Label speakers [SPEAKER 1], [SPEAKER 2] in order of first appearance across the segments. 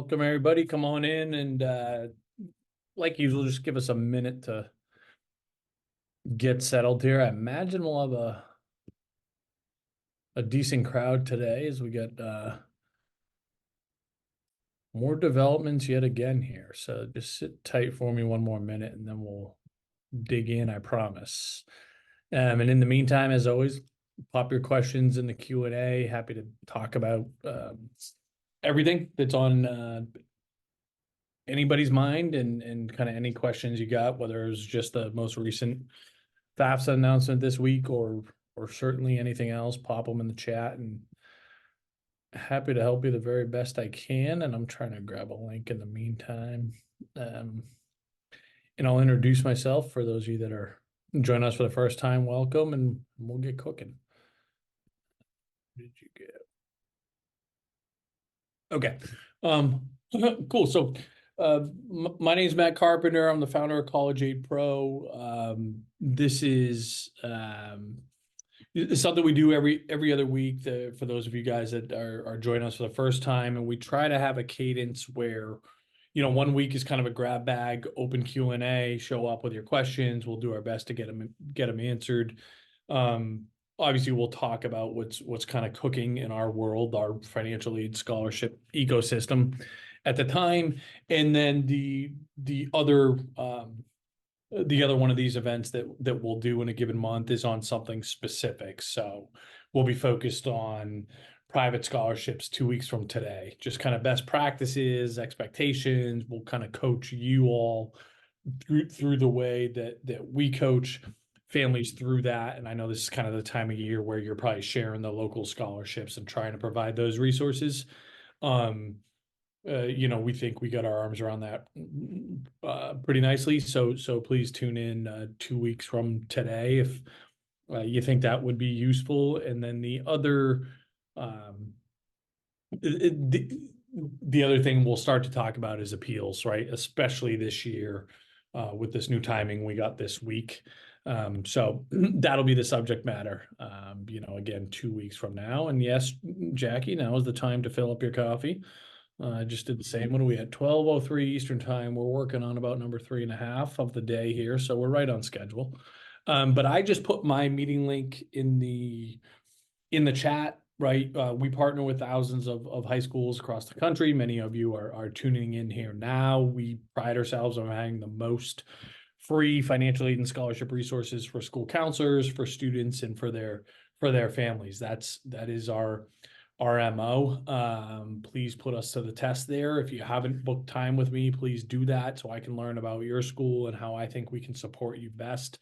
[SPEAKER 1] Welcome everybody. Come on in and like usual, just give us a minute to get settled here. I imagine we'll have a decent crowd today as we get more developments yet again here. So just sit tight for me one more minute and then we'll dig in, I promise. And in the meantime, as always, pop your questions in the Q&A. Happy to talk about everything that's on anybody's mind and kind of any questions you got, whether it's just the most recent FAFSA announcement this week or certainly anything else, pop them in the chat and happy to help you the very best I can. And I'm trying to grab a link in the meantime. And I'll introduce myself for those of you that are joining us for the first time. Welcome, and we'll get cooking. Did you get? Okay. Cool. So my name is Matt Carpenter. I'm the founder of College Aid Pro. This is something we do every other week for those of you guys that are joining us for the first time. And we try to have a cadence where, you know, 1 week is kind of a grab bag, open Q&A, show up with your questions. We'll do our best to get them answered. Obviously, we'll talk about what's kind of cooking in our world, our financial aid scholarship ecosystem at the time, and then the other one of these events that we'll do in a given month is on something specific. So we'll be focused on private scholarships 2 weeks from today, just kind of best practices, expectations. We'll kind of coach you all through the way that we coach families through that. And I know this is kind of the time of year where you're probably sharing the local scholarships and trying to provide those resources. You know, we think we got our arms around that pretty nicely. So please tune in 2 weeks from today if you think that would be useful. And then the other the other thing we'll start to talk about is appeals, right? Especially this year with this new timing we got this week. So that'll be the subject matter, you know, again, 2 weeks from now. And yes, Jackie, now is the time to fill up your coffee. I just did the same. What are we at? 12:03 Eastern time. We're working on about number 3.5 of the day here. So we're right on schedule. But I just put my meeting link in the chat, right? We partner with thousands of high schools across the country. Many of you are tuning in here now. We pride ourselves on having the most free financial aid and scholarship resources for school counselors, for students, and for their families. That is our MO. Please put us to the test there. If you haven't booked time with me, please do that so I can learn about your school and how I think we can support you best.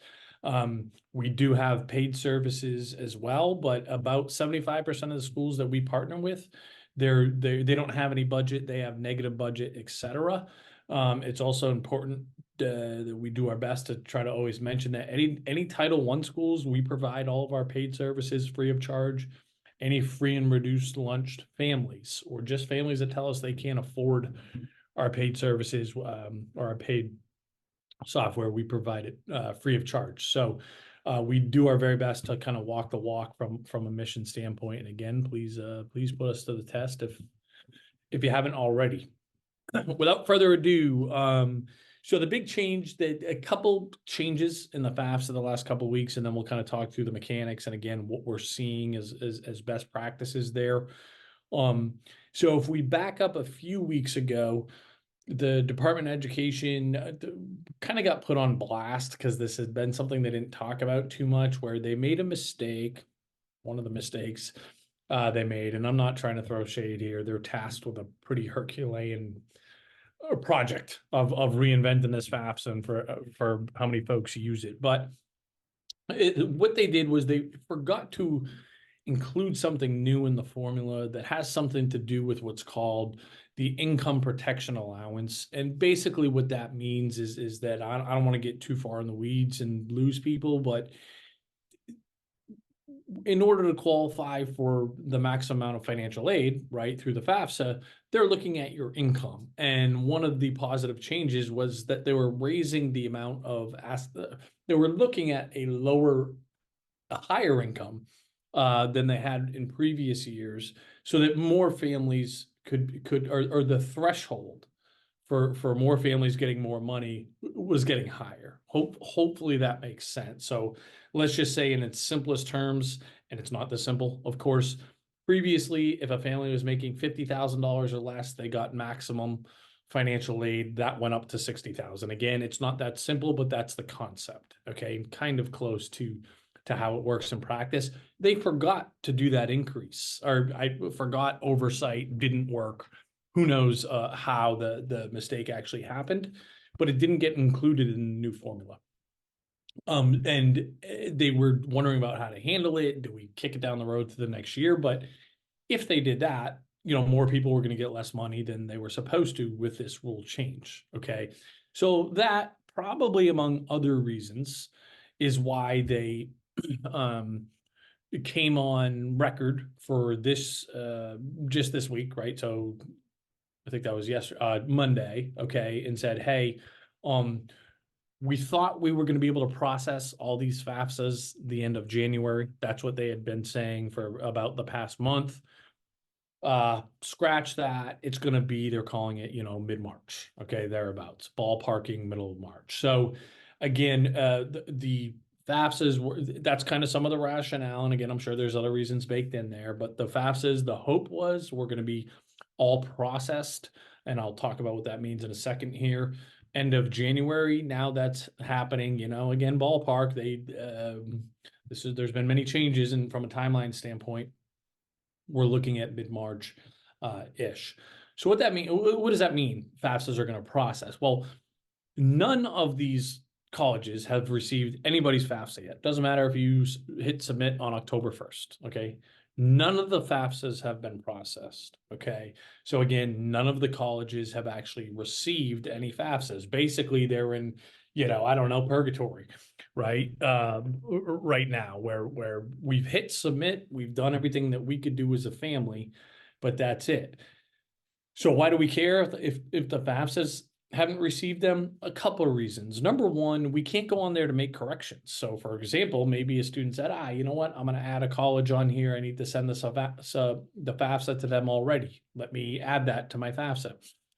[SPEAKER 1] We do have paid services as well, but about 75% of the schools that we partner with, they don't have any budget, they have negative budget, etc. It's also important that we do our best to try to always mention that any Title I schools, we provide all of our paid services free of charge. Any free and reduced lunch families, or just families that tell us they can't afford our paid services or our paid software, we provide it free of charge. So we do our very best to kind of walk the walk from a mission standpoint. And again, please put us to the test if you haven't already. Without further ado, so the big change, a couple changes in the FAFSA the last couple of weeks, and then we'll kind of talk through the mechanics and again what we're seeing as best practices there. So if we back up a few weeks ago, the Department of Education kind of got put on blast because this has been something they didn't talk about too much, where they made a mistake. One of the mistakes they made, and I'm not trying to throw shade here, they're tasked with a pretty Herculean project of reinventing this FAFSA and for how many folks use it. But what they did was they forgot to include something new in the formula that has something to do with what's called the income protection allowance. And basically what that means is that I don't want to get too far in the weeds and lose people, but in order to qualify for the maximum amount of financial aid, right, through the FAFSA, they're looking at your income. And one of the positive changes was that they were raising the amount of, they were looking at a higher income than they had in previous years, so that more families or the threshold for more families getting more money was getting higher. Hopefully that makes sense. So let's just say in its simplest terms, and it's not this simple, of course. Previously, if a family was making $50,000 or less, they got maximum financial aid. That went up to 60,000. Again, it's not that simple, but that's the concept. Okay, kind of close to how it works in practice. They forgot to do that increase, or I forgot, oversight didn't work. Who knows how the mistake actually happened, but it didn't get included in the new formula. And they were wondering about how to handle it. Do we kick it down the road to the next year? But if they did that, more people were going to get less money than they were supposed to with this rule change. Okay. So that probably, among other reasons, is why they came on record for this just this week, right? So I think that was yesterday, Monday, okay, and said, hey, we thought we were going to be able to process all these FAFSAs the end of January. That's what they had been saying for about the past month. Scratch that. It's going to be, they're calling it, mid-March, okay, thereabouts, ballparking middle of March. So again, the FAFSAs that's kind of some of the rationale. And again, I'm sure there's other reasons baked in there, but the FAFSAs, the hope was we're going to be all processed. And I'll talk about what that means in a second here. End of January. Now that's happening, again, ballpark. There's been many changes, and from a timeline standpoint, we're looking at mid-March ish. So what does that mean? FAFSAs are going to process. Well, none of these colleges have received anybody's FAFSA yet. Doesn't matter if you hit submit on October 1st. Okay. None of the FAFSAs have been processed. Okay. So again, none of the colleges have actually received any FAFSAs. Basically, they're in, I don't know, purgatory, right? Right now, where we've hit submit, we've done everything that we could do as a family, but that's it. So why do we care if the FAFSAs haven't received them? A couple of reasons. Number one, we can't go on there to make corrections. So for example, maybe a student said, you know what, I'm going to add a college on here. I need to send the FAFSA to them already. Let me add that to my FAFSA.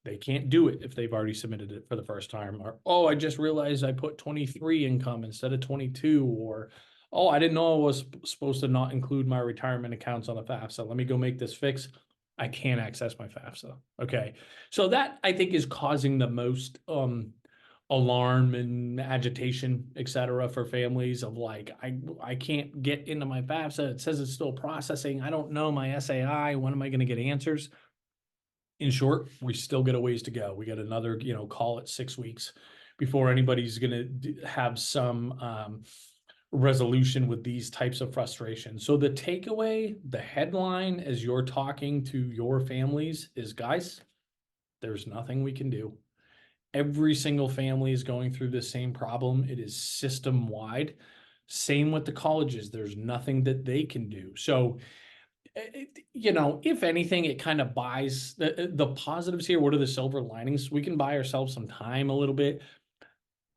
[SPEAKER 1] They can't do it if they've already submitted it for the first time. Or, I just realized I put 23 income instead of 22. Or, I didn't know I was supposed to not include my retirement accounts on the FAFSA. Let me go make this fix. I can't access my FAFSA. Okay. So that, I think, is causing the most alarm and agitation, et cetera, for families of like, I can't get into my FAFSA. It says it's still processing. I don't know my SAI. When am I going to get answers? In short, we still got a ways to go. We got another, call it 6 weeks before anybody's going to have some resolution with these types of frustrations. So the takeaway, the headline as you're talking to your families is, guys, there's nothing we can do. Every single family is going through the same problem. It is system wide. Same with the colleges. There's nothing that they can do. So, if anything, it kind of buys the positives here. What are the silver linings? We can buy ourselves some time a little bit.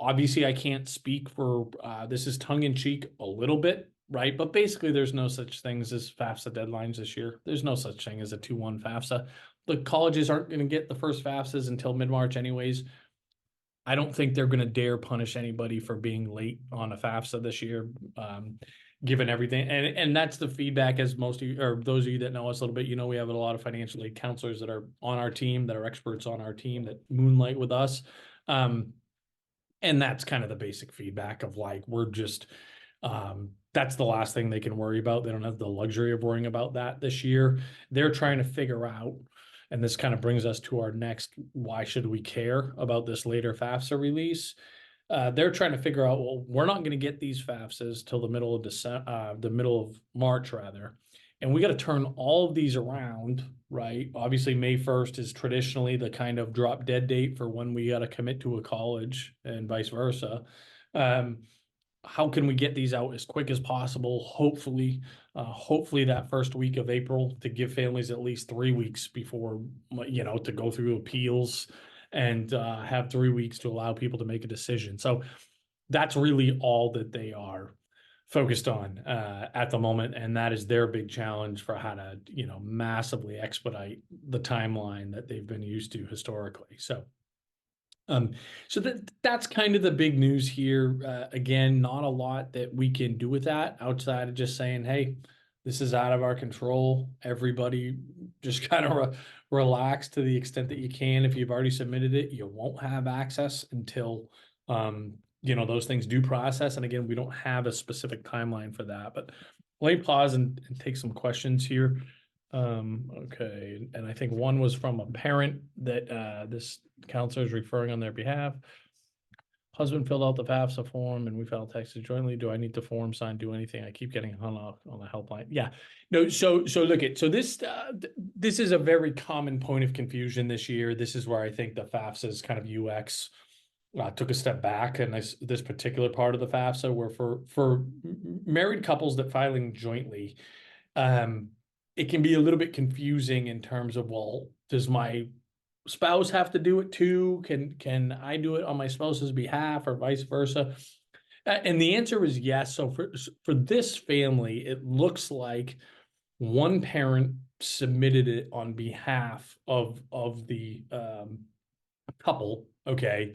[SPEAKER 1] Obviously, I can't speak for, this is tongue in cheek a little bit, right? But basically, there's no such things as FAFSA deadlines this year. There's no such thing as a 2-1 FAFSA. The colleges aren't going to get the first FAFSAs until mid-March anyways. I don't think they're going to dare punish anybody for being late on a FAFSA this year, given everything. And that's the feedback, as most of you, or those of you that know us a little bit, we have a lot of financial aid counselors that are on our team, that are experts on our team, that moonlight with us. And that's kind of the basic feedback of like, we're just, that's the last thing they can worry about. They don't have the luxury of worrying about that this year. They're trying to figure out, and this kind of brings us to our next, why should we care about this later FAFSA release? They're trying to figure out, well, we're not going to get these FAFSAs till the middle of the middle of March rather. And we got to turn all of these around, right? Obviously, May 1st is traditionally the kind of drop dead date for when we got to commit to a college and vice versa. How can we get these out as quick as possible? Hopefully that first week of April, to give families at least 3 weeks before, to go through appeals and have 3 weeks to allow people to make a decision. So that's really all that they are focused on at the moment, and that is their big challenge for how to, massively expedite the timeline that they've been used to historically. Um, so that's kind of the big news here. Again, not a lot that we can do with that outside of just saying, hey, this is out of our control. Everybody just kind of relax to the extent that you can. If you've already submitted it, you won't have access until those things do process. And again, we don't have a specific timeline for that. But let me pause and take some questions here. Okay, and I think one was from a parent that this counselor is referring on their behalf. Husband filled out the FAFSA form and we filed taxes jointly. Do I need the form signed? Do anything? I keep getting hung up on the helpline. Yeah, no. So look at this is a very common point of confusion this year. This is where I think the FAFSA's kind of UX took a step back, and this particular part of the FAFSA, where for married couples that filing jointly, it can be a little bit confusing in terms of, well, does my spouse have to do it too? Can I do it on my spouse's behalf or vice versa? And the answer is yes. So for this family, it looks like one parent submitted it on behalf of the couple. Okay.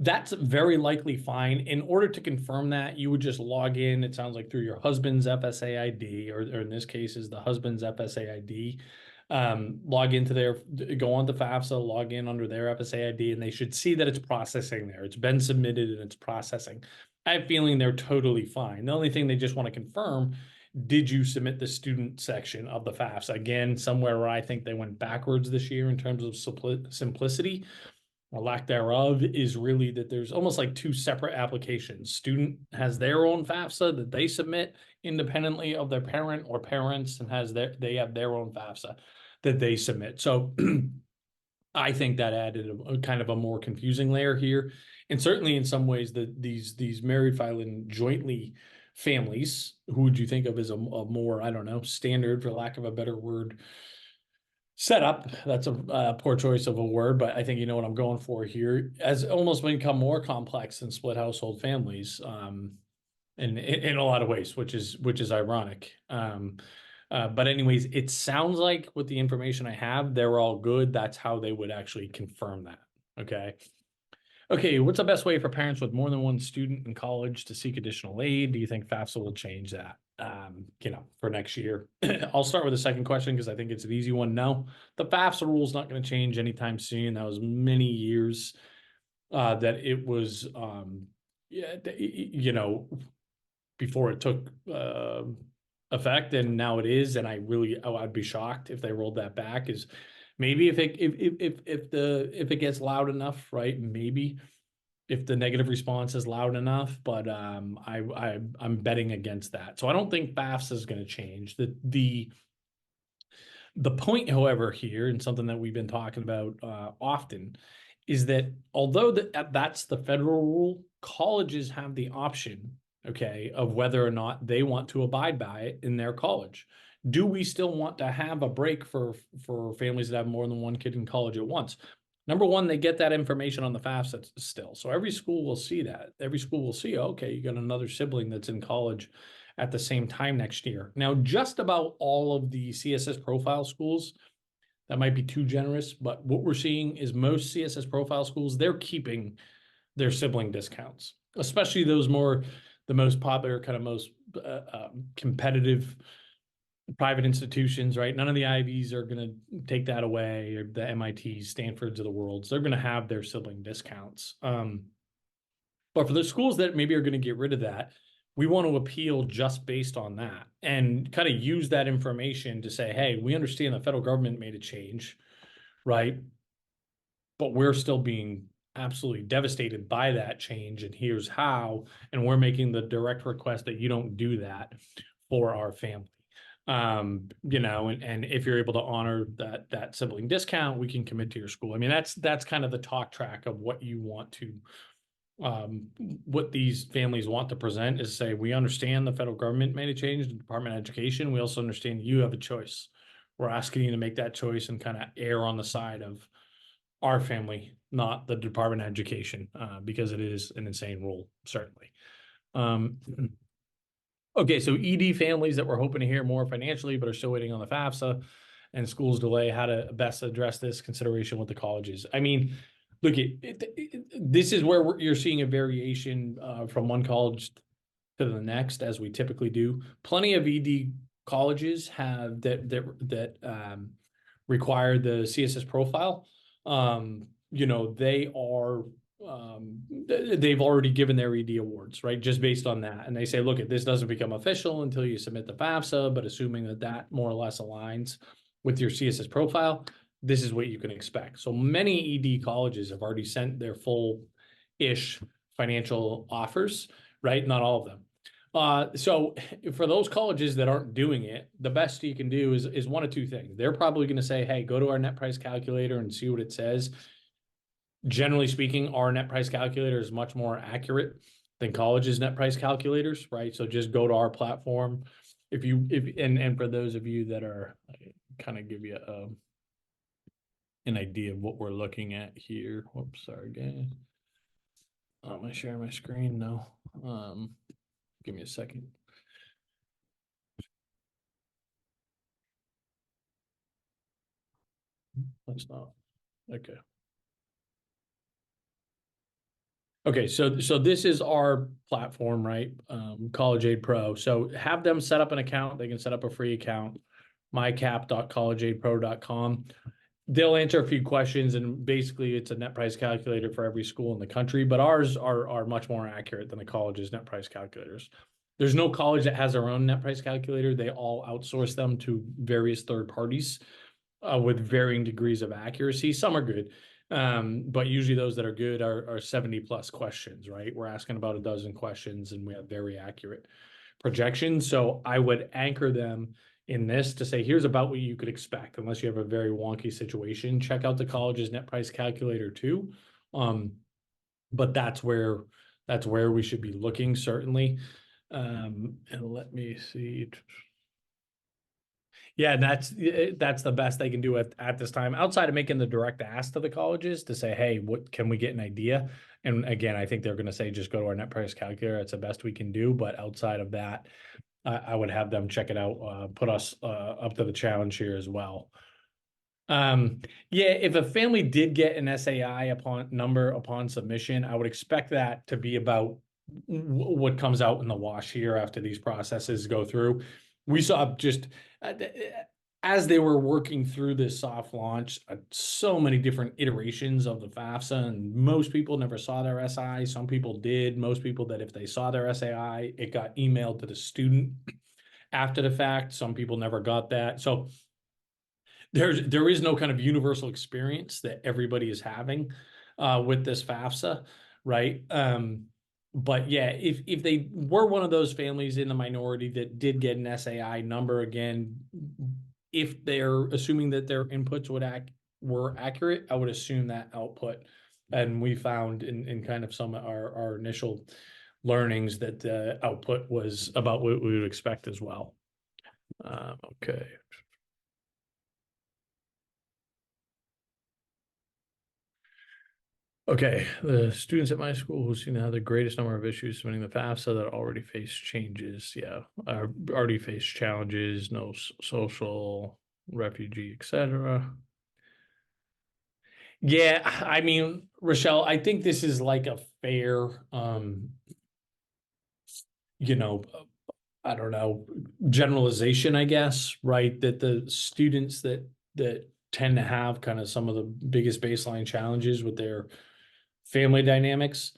[SPEAKER 1] That's very likely fine. In order to confirm that, you would just log in, it sounds like through your husband's FSA ID, or in this case is the husband's FSA ID. Log into go on to FAFSA, log in under their FSA ID, and they should see that it's processing there. It's been submitted and it's processing. I have a feeling they're totally fine. The only thing they just want to confirm, did you submit the student section of the FAFSA? Again, somewhere where I think they went backwards this year in terms of simplicity or lack thereof, is really that there's almost like two separate applications. Student has their own FAFSA that they submit independently of their parent or parents, and they have their own FAFSA that they submit. So I think that added a kind of a more confusing layer here. And certainly in some ways these married filing jointly families, who would you think of as a more, I don't know, standard, for lack of a better word, setup? That's a poor choice of a word, but I think you know what I'm going for here, has almost become more complex than split household families, in a lot of ways, which is ironic. But anyways, it sounds like with the information I have, they're all good. That's how they would actually confirm that. Okay. Okay, what's the best way for parents with more than one student in college to seek additional aid? Do you think FAFSA will change that, for next year? I'll start with the second question because I think it's an easy one. No, the FAFSA rule is not going to change anytime soon. That was many years that it was, yeah, before it took effect, and now it is. And I'd be shocked if they rolled that back. Is maybe if it gets loud enough, right? Maybe if the negative response is loud enough, but I'm betting against that. So I don't think FAFSA is going to change. The point, however, here, and something that we've been talking about often, is that although that's the federal rule, colleges have the option, okay, of whether or not they want to abide by it in their college. Do we still want to have a break for families that have more than one kid in college at once? Number one, they get that information on the FAFSA still. So every school will see that. Every school will see, okay, you got another sibling that's in college at the same time next year. Now, just about all of the CSS profile schools, that might be too generous, but what we're seeing is most CSS profile schools, they're keeping their sibling discounts, especially the most popular, kind of most competitive private institutions, right? None of the Ivies are going to take that away, or the MITs, Stanfords of the world. So they're going to have their sibling discounts. But for the schools that maybe are going to get rid of that, we want to appeal just based on that and kind of use that information to say, hey, we understand the federal government made a change, right? But we're still being absolutely devastated by that change, and here's how. And we're making the direct request that you don't do that for our family. And if you're able to honor that sibling discount, we can commit to your school. I mean, that's kind of the talk track of what you want to, what these families want to present, is say, we understand the federal government made a change, the Department of Education. We also understand you have a choice. We're asking you to make that choice and kind of err on the side of our family, not the Department of Education, because it is an insane rule, certainly. Okay, so ED families that we're hoping to hear more financially, but are still waiting on the FAFSA and schools delay, how to best address this consideration with the colleges. I mean, look, this is where you're seeing a variation from one college to the next, as we typically do. Plenty of ED colleges have that require the CSS profile. They are they've already given their ED awards, right? Just based on that. And they say, look, this doesn't become official until you submit the FAFSA, but assuming that more or less aligns with your CSS profile, this is what you can expect. So many ED colleges have already sent their full-ish financial offers, right? Not all of them. So for those colleges that aren't doing it, the best you can do is one of two things. They're probably going to say, hey, go to our net price calculator and see what it says. Generally speaking, our net price calculator is much more accurate than college's net price calculators, right? So just go to our platform. And for those of you that are, kind of give you an idea of what we're looking at here. Whoops, sorry guys. I'm gonna share my screen now. Give me a second. That's not okay. Okay, so this is our platform, right? College Aid Pro. So have them set up an account. They can set up a free account, mycap.collegeaidpro.com. They'll answer a few questions, and basically it's a net price calculator for every school in the country, but ours are much more accurate than the college's net price calculators. There's no college that has their own net price calculator. They all outsource them to various third parties with varying degrees of accuracy. Some are good, but usually those that are good are 70 plus questions, right? We're asking about a dozen questions and we have very accurate projections. So I would anchor them in this to say, here's about what you could expect, unless you have a very wonky situation. Check out the college's net price calculator too. But that's where we should be looking, certainly. And let me see. Yeah, that's the best they can do at this time, outside of making the direct ask to the colleges to say, hey, what can we get an idea? And again, I think they're going to say, just go to our net price calculator. It's the best we can do. But outside of that, I would have them check it out, put us up to the challenge here as well. Yeah, if a family did get an SAI upon submission, I would expect that to be about what comes out in the wash here after these processes go through. We saw just as they were working through this soft launch, so many different iterations of the FAFSA, and most people never saw their SI. Some people did. Most people, that if they saw their SAI, it got emailed to the student after the fact. Some people never got that. So there is no kind of universal experience that everybody is having with this FAFSA, right? But yeah, if they were one of those families in the minority that did get an SAI number, again, if they're assuming that their inputs were accurate, I would assume that output. And we found in kind of some of our initial learnings that the output was about what we would expect as well. Okay. Okay, the students at my school who seem to have the greatest number of issues submitting the FAFSA that already face changes. Yeah, already face challenges, no social, refugee, etc. Yeah, I mean, Rochelle, I think this is like a fair, you know, I don't know, generalization, I guess, right? That the students that tend to have kind of some of the biggest baseline challenges with their family dynamics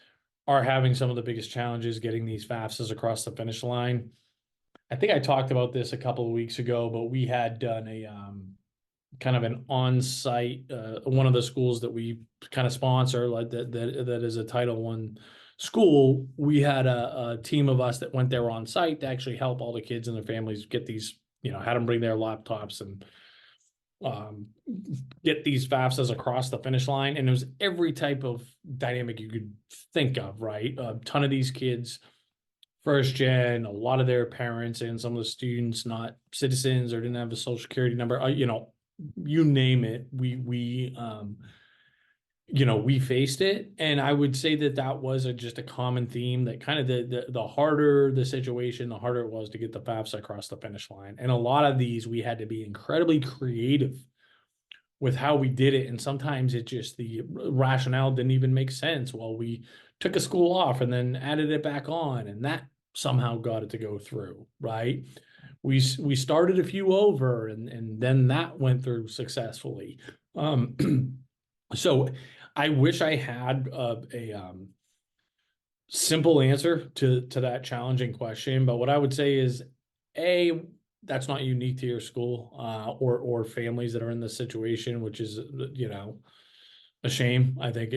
[SPEAKER 1] are having some of the biggest challenges getting these FAFSAs across the finish line. I think I talked about this a couple of weeks ago, but we had done a kind of an on-site one of the schools that we kind of sponsor, like that is a Title I school. We had a team of us that went there on site to actually help all the kids and their families get these, had them bring their laptops and get these FAFSAs across the finish line. And it was every type of dynamic you could think of, right? A ton of these kids, first gen, a lot of their parents and some of the students not citizens or didn't have a social security number, you name it. we faced it, and I would say that that was just a common theme, that kind of the harder the situation, the harder it was to get the FAFSA across the finish line. And a lot of these, we had to be incredibly creative with how we did it. And sometimes it just, the rationale didn't even make sense. Well, we took a school off and then added it back on, and that somehow got it to go through, right? We started a few over, and then that went through successfully. So I wish I had a simple answer to that challenging question, but what I would say is, A, that's not unique to your school, or families that are in this situation, which is, a shame, I think.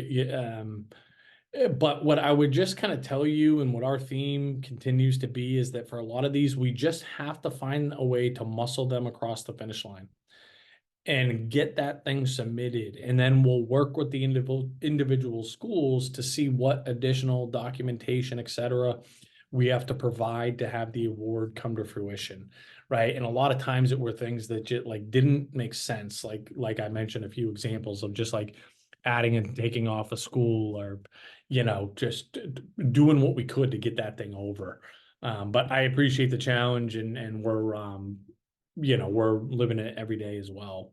[SPEAKER 1] But what I would just kind of tell you, and what our theme continues to be, is that for a lot of these, we just have to find a way to muscle them across the finish line and get that thing submitted. And then we'll work with the individual schools to see what additional documentation, et cetera, we have to provide to have the award come to fruition, right? And a lot of times it were things that just like didn't make sense. Like I mentioned, a few examples of just like adding and taking off a school, or, just doing what we could to get that thing over. But I appreciate the challenge, and we're living it every day as well.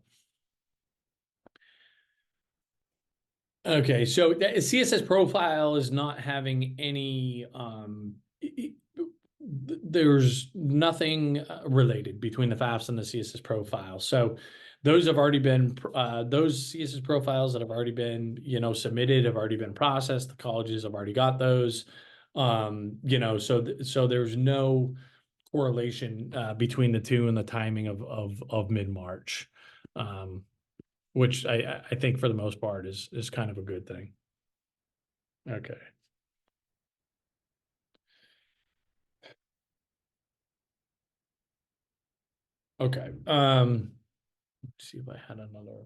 [SPEAKER 1] Okay, so the CSS profile is not having any, there's nothing related between the FAFSA and the CSS profile. So those have already been, those CSS profiles that have already been, submitted have already been processed. The colleges have already got those. So there's no correlation between the two and the timing of mid-March. Which I think for the most part is kind of a good thing. Okay. Okay. Let's see if I had another.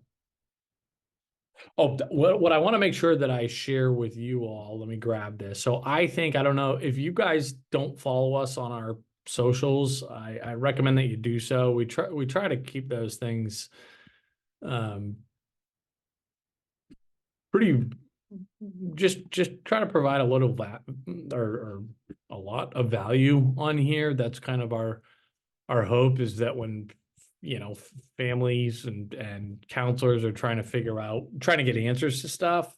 [SPEAKER 1] Oh, what I want to make sure that I share with you all, let me grab this. So I think, I don't know if you guys don't follow us on our socials, I recommend that you do so. We try to keep those things pretty, just try to provide a little or a lot of value on here. That's kind of our hope, is that when families and counselors are trying to get answers to stuff,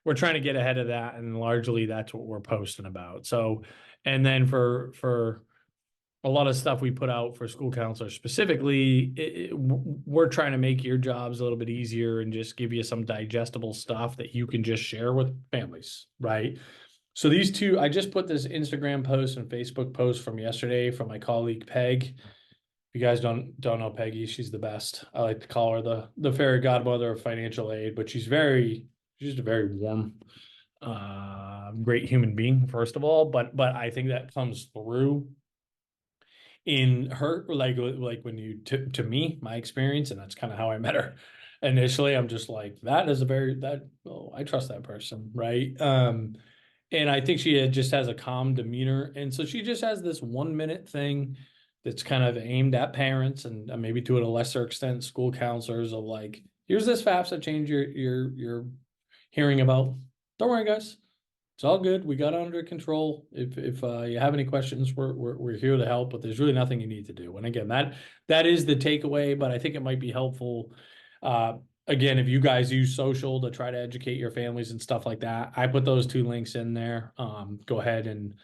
[SPEAKER 1] we're trying to get ahead of that, and largely that's what we're posting about. So, and then for a lot of stuff we put out for school counselors specifically, we're trying to make your jobs a little bit easier and just give you some digestible stuff that you can just share with families, right? So these two, I just put this Instagram post and Facebook post from yesterday from my colleague Peg. If you guys don't know Peggy, she's the best. I like to call her the fairy godmother of financial aid, but she's just a very warm, great human being, first of all. But I think that comes through in her, like when you, to me, my experience, and that's kind of how I met her initially. I'm just like, I trust that person, right? And I think she just has a calm demeanor, and so she just has this 1 minute thing that's kind of aimed at parents, and maybe to a lesser extent school counselors, of like, here's this FAFSA change you're hearing about. Don't worry, guys. It's all good. We got it under control. If you have any questions, we're here to help, but there's really nothing you need to do. And again, that is the takeaway, but I think it might be helpful. Again, if you guys use social to try to educate your families and stuff like that, I put those two links in there. Go ahead and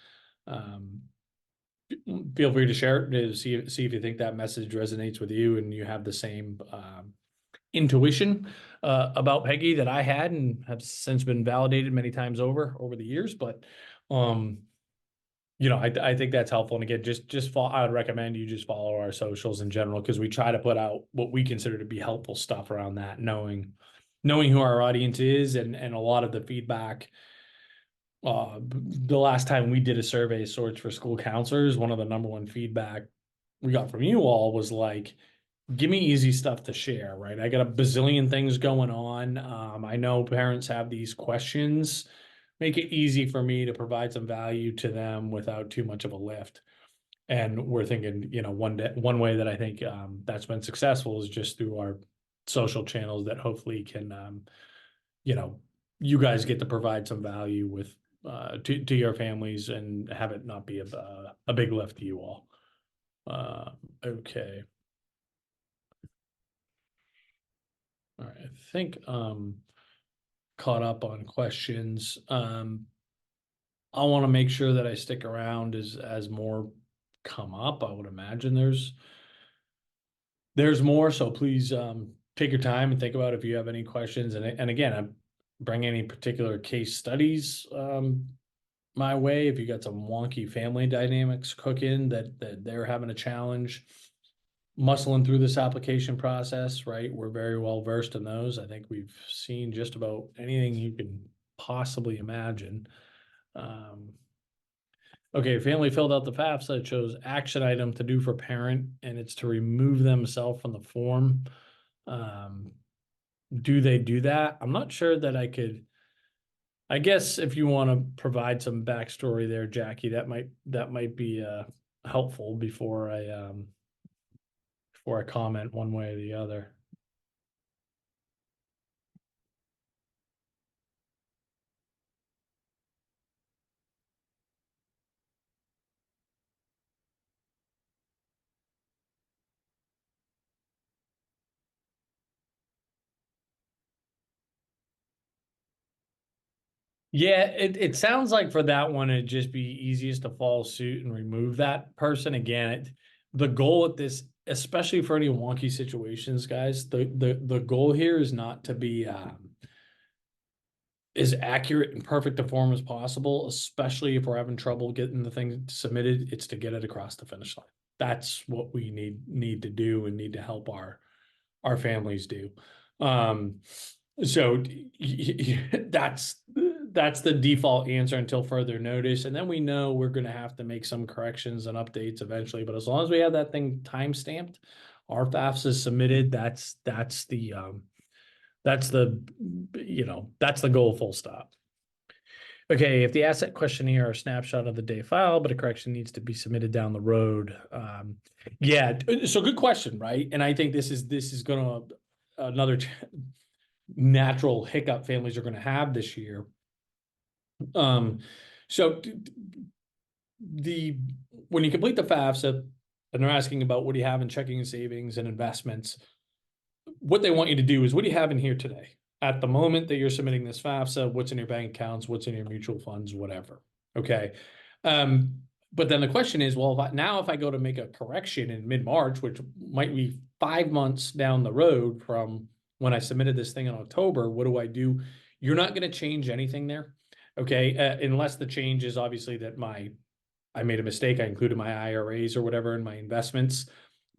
[SPEAKER 1] feel free to share it to see if you think that message resonates with you and you have the same intuition about Peggy that I had, and have since been validated many times over the years. But I think that's helpful. And again, just follow, I would recommend you just follow our socials in general, because we try to put out what we consider to be helpful stuff around that, knowing who our audience is, and a lot of the feedback. The last time we did a survey of sorts for school counselors, one of the number one feedback we got from you all was like, give me easy stuff to share, right? I got a bazillion things going on. I know parents have these questions. Make it easy for me to provide some value to them without too much of a lift. And we're thinking, one way that I think that's been successful is just through our social channels that hopefully can, you guys get to provide some value with to your families and have it not be a big lift to you all. Okay. All right. I think caught up on questions. I want to make sure that I stick around as more come up. I would imagine there's more, so please take your time and think about if you have any questions. And again, I bring any particular case studies my way. If you got some wonky family dynamics cooking that they're having a challenge muscling through this application process, right? We're very well versed in those. I think we've seen just about anything you can possibly imagine. Okay, family filled out the FAFSA. It shows action item to do for parent, and it's to remove themselves from the form. Um, do they do that? I'm not sure that I could. I guess if you want to provide some backstory there, Jackie, that might be helpful before I comment one way or the other. Yeah, it sounds like for that one, it'd just be easiest to follow suit and remove that person. Again, the goal at this, especially for any wonky situations, guys, the goal here is not to be as accurate and perfect a form as possible, especially if we're having trouble getting the thing submitted. It's to get it across the finish line. That's what we need to do and need to help our families do. So that's the default answer until further notice. And then we know we're going to have to make some corrections and updates eventually. But as long as we have that thing time stamped, our FAFSA is submitted. That's the goal, full stop. Okay, if the asset questionnaire or snapshot of the day file, but a correction needs to be submitted down the road. Yeah, so good question, right? And I think this is gonna another natural hiccup families are gonna have this year. So the when you complete the FAFSA and they're asking about what do you have in checking and savings and investments, what they want you to do is what do you have in here today? At the moment that you're submitting this FAFSA, what's in your bank accounts, what's in your mutual funds, whatever. Okay. But then the question is, well, if I go to make a correction in mid-March, which might be 5 months down the road from when I submitted this thing in October, what do I do? You're not going to change anything there. Okay. Unless the change is obviously that I made a mistake. I included my IRAs or whatever in my investments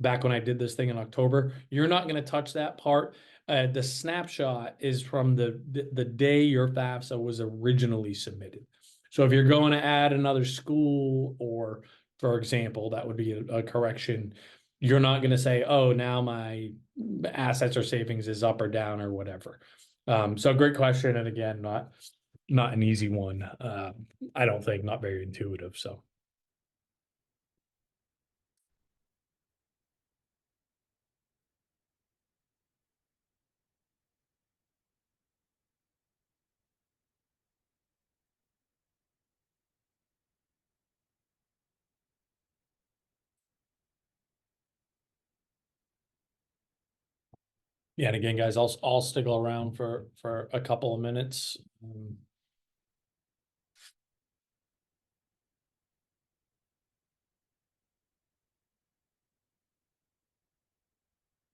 [SPEAKER 1] back when I did this thing in October. You're not going to touch that part. The snapshot is from the day your FAFSA was originally submitted. So if you're going to add another school, or for example, that would be a correction, you're not going to say, oh, now my assets or savings is up or down or whatever. So great question. And again, not an easy one. I don't think, not very intuitive. So. Yeah, and again, guys, I'll stick around for a couple of minutes.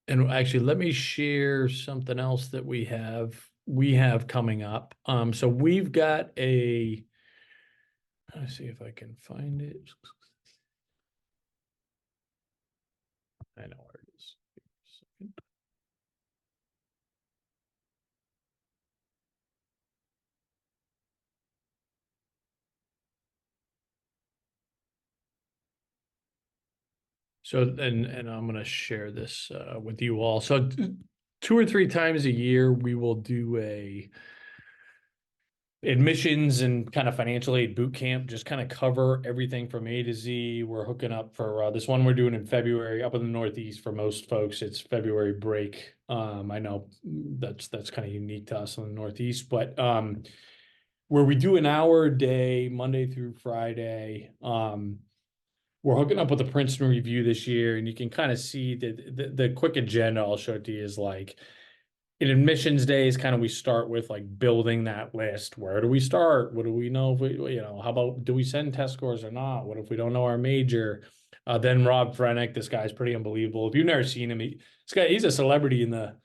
[SPEAKER 1] And actually, let me share something else that we have coming up. So we've got let's see if I can find it. I know where it is. So, and I'm going to share this with you all. So 2 or 3 times a year, we will do admissions and kind of financial aid boot camp, just kind of cover everything from A to Z. We're hooking up for this one we're doing in February up in the Northeast. For most folks, it's February break. I know that's kind of unique to us in the Northeast, but where we do an hour a day, Monday through Friday. We're hooking up with the Princeton Review this year, and you can kind of see that the quick agenda I'll show it to you is like in admissions days, kind of we start with like building that list. Where do we start? What do we know if we, how about do we send test scores or not? What if we don't know our major? Then Rob Frennick, this guy's pretty unbelievable. If you've never seen him, he's a celebrity in the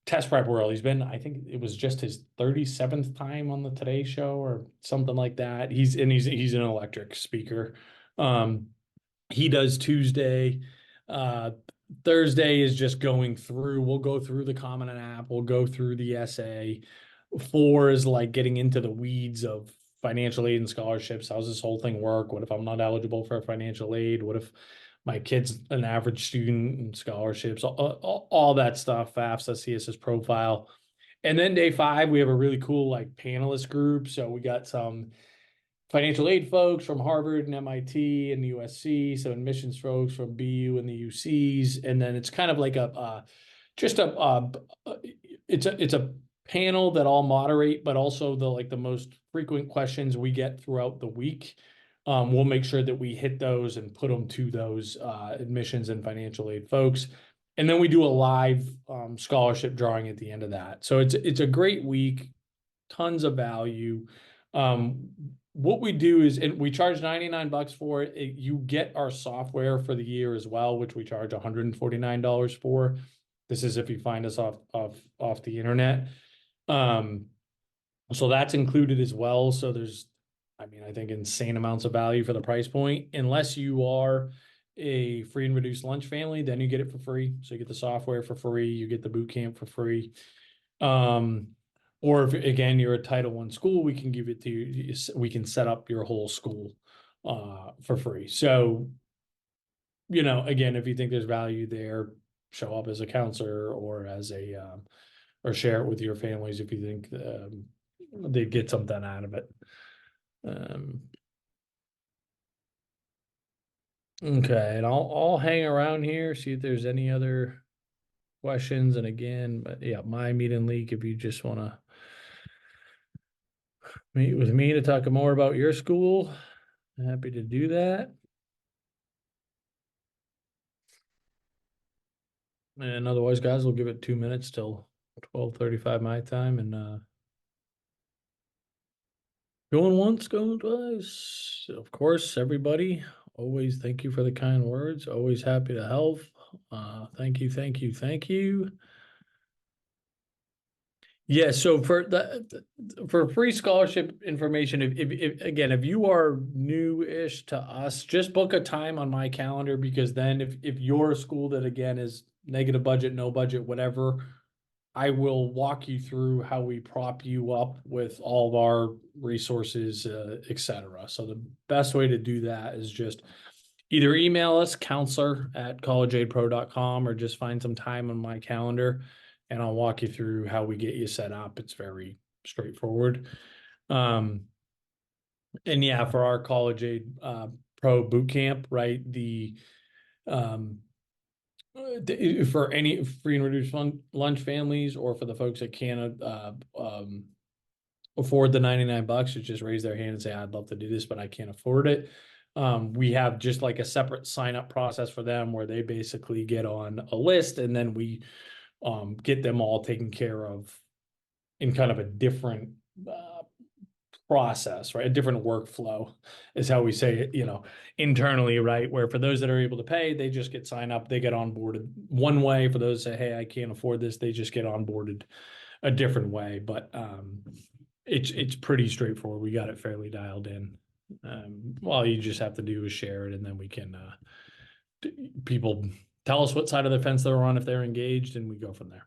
[SPEAKER 1] test prep world. He's been, I think it was just his 37th time on the Today Show or something like that. He's an electric speaker. He does Tuesday. Thursday is just going through. We'll go through the Common App. We'll go through the essay. 4 is like getting into the weeds of financial aid and scholarships. How's this whole thing work? What if I'm not eligible for financial aid? What if my kid's an average student in scholarships? All that stuff, FAFSA, CSS profile. And then day 5, we have a really cool like panelist group. So we got some financial aid folks from Harvard and MIT and USC, so admissions folks from BU and the UCs, and then it's kind of like it's a panel that I'll moderate, but also the most frequent questions we get throughout the week. We'll make sure that we hit those and put them to those admissions and financial aid folks. And then we do a live scholarship drawing at the end of that. So it's a great week, tons of value. What we do is, and we charge $99 for it. You get our software for the year as well, which we charge $149 for. This is if you find us off the internet. So that's included as well. So there's, I think insane amounts of value for the price point. Unless you are a free and reduced lunch family, then you get it for free. So you get the software for free, you get the boot camp for free. Or if, again, you're a Title I school, we can give it to you. We can set up your whole school for free. So, again, if you think there's value there, show up as a counselor or or share it with your families if you think they'd get something out of it. Okay, and I'll hang around here, see if there's any other questions. And again, but yeah, my meet and leak, if you just want to meet with me to talk more about your school, happy to do that. And otherwise, guys, we'll give it 2 minutes till 12:35 my time, and going once, going twice. Of course, everybody, always thank you for the kind words. Always happy to help. Thank you, thank you, thank you. Yeah, so for free scholarship information, if you are new-ish to us, just book a time on my calendar, because then if you're a school that again is negative budget, no budget, whatever, I will walk you through how we prop you up with all of our resources, etc. So the best way to do that is just either email us, counselor@collegeaidpro.com, or just find some time on my calendar and I'll walk you through how we get you set up. It's very straightforward. And yeah, for our College Aid Pro boot camp, right? For any free and reduced lunch families, or for the folks that can't afford the $99, just raise their hand and say, I'd love to do this, but I can't afford it. We have just like a separate sign up process for them where they basically get on a list, and then we get them all taken care of in kind of a different process, right? A different workflow is how we say it, internally, right? Where for those that are able to pay, they just get signed up, they get onboarded one way. For those that say, hey, I can't afford this, they just get onboarded a different way. But it's pretty straightforward. We got it fairly dialed in. All you just have to do is share it, and then we can people tell us what side of the fence they're on if they're engaged, and we go from there.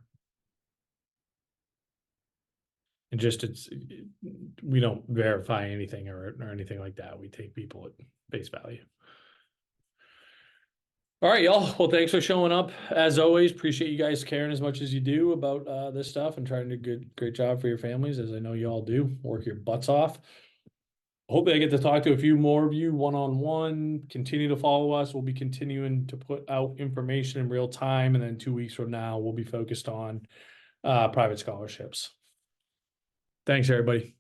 [SPEAKER 1] And we don't verify anything or anything like that. We take people at face value. All right, y'all. Well, thanks for showing up. As always, appreciate you guys caring as much as you do about this stuff and trying to do a great job for your families, as I know you all do. Work your butts off. Hopefully, I get to talk to a few more of you one-on-one. Continue to follow us. We'll be continuing to put out information in real time, and then 2 weeks from now, we'll be focused on private scholarships. Thanks, everybody.